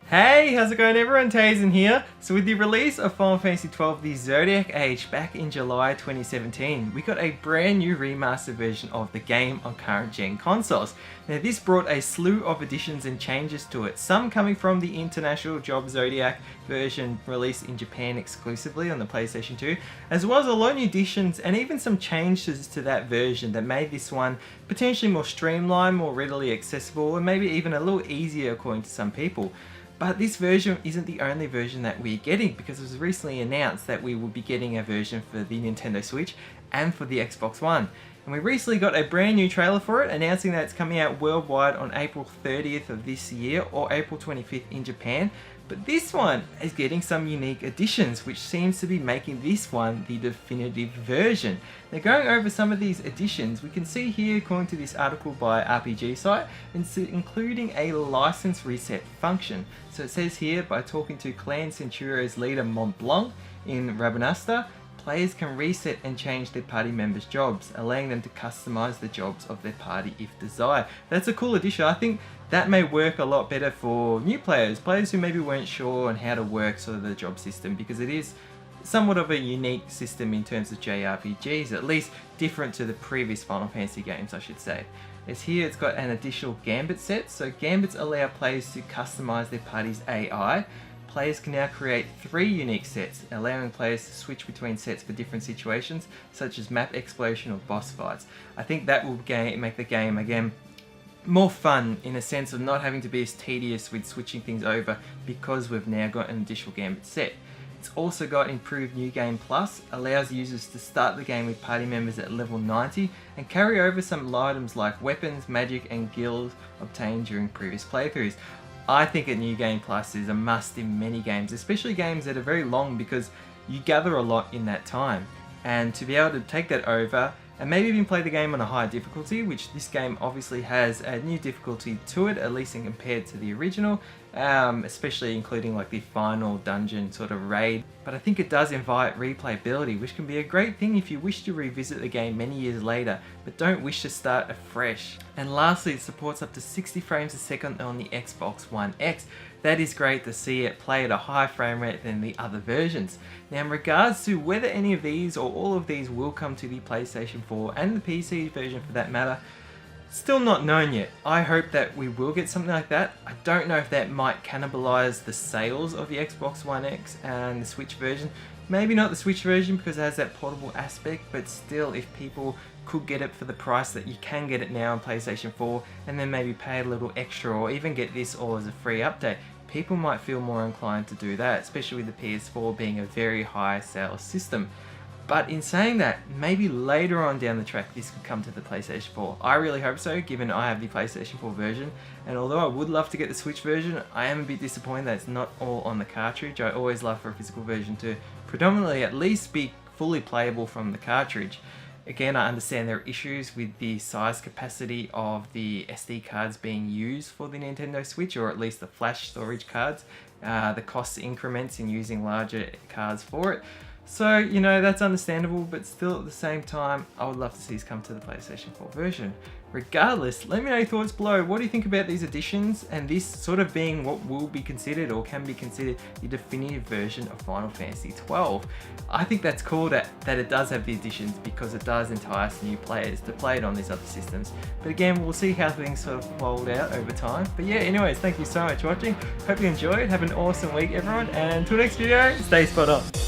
Hey, how's it going everyone? Teysind here. So with the release of Final Fantasy XII The Zodiac Age back in July 2017, we got a brand new remastered version of the game on current gen consoles. Now this brought a slew of additions and changes to it, some coming from the international job Zodiac version released in Japan exclusively on the PlayStation 2, as well as a lot of new additions and even some changes to that version that made this one potentially more streamlined, more readily accessible, and maybe even a little easier according to some people. But this version isn't the only version that we're getting, because it was recently announced that we will be getting a version for the Nintendo Switch and for the Xbox One. And we recently got a brand new trailer for it, announcing that it's coming out worldwide on April 30th of this year or April 25th in Japan. But this one is getting some unique additions, which seems to be making this one the definitive version. Now going over some of these additions, we can see here, according to this article by RPG site, including a license reset function. So it says here, by talking to Clan Centurio's leader Mont Blanc in Rabanasta, players can reset and change their party members' jobs, allowing them to customize the jobs of their party if desired. That's a cool addition. I think that may work a lot better for new players who maybe weren't sure on how to work sort of the job system, because it is somewhat of a unique system in terms of JRPGs, at least different to the previous Final Fantasy games, I should say. As here, it's got an additional gambit set, so gambits allow players to customize their party's AI. Players can now create 3 unique sets, allowing players to switch between sets for different situations, such as map exploration or boss fights. I think that will make the game, again, more fun in a sense of not having to be as tedious with switching things over, because we've now got an additional gambit set. It's also got improved New Game Plus, allows users to start the game with party members at level 90 and carry over some items like weapons, magic and guilds obtained during previous playthroughs. I think a New Game Plus is a must in many games, especially games that are very long, because you gather a lot in that time. And to be able to take that over and maybe even play the game on a higher difficulty, which this game obviously has a new difficulty to it, at least in compared to the original, especially including like the final dungeon sort of raid. But I think it does invite replayability, which can be a great thing if you wish to revisit the game many years later, but don't wish to start afresh. And lastly, it supports up to 60 frames a second on the Xbox One X. That is great to see it play at a higher frame rate than the other versions. Now in regards to whether any of these or all of these will come to the PlayStation 4 and the PC version for that matter, still not known yet. I hope that we will get something like that. I don't know if that might cannibalize the sales of the Xbox One X and the Switch version. Maybe not the Switch version because it has that portable aspect, but still, if people could get it for the price that you can get it now on PlayStation 4 and then maybe pay a little extra or even get this all as a free update, people might feel more inclined to do that, especially with the PS4 being a very high sales system. But in saying that, maybe later on down the track this could come to the PlayStation 4. I really hope so, given I have the PlayStation 4 version, and although I would love to get the Switch version, I am a bit disappointed that it's not all on the cartridge. I always love for a physical version to predominantly at least be fully playable from the cartridge. Again, I understand there are issues with the size capacity of the SD cards being used for the Nintendo Switch, or at least the flash storage cards. The cost increments in using larger cards for it. So, you know, that's understandable, but still at the same time, I would love to see this come to the PlayStation 4 version. Regardless, let me know your thoughts below. What do you think about these additions and this sort of being what will be considered or can be considered the definitive version of Final Fantasy XII? I think that's cool that it does have the additions, because it does entice new players to play it on these other systems. But again, we'll see how things sort of fold out over time. But yeah, anyways, thank you so much for watching. Hope you enjoyed. Have an awesome week, everyone. And until next video, stay spot on.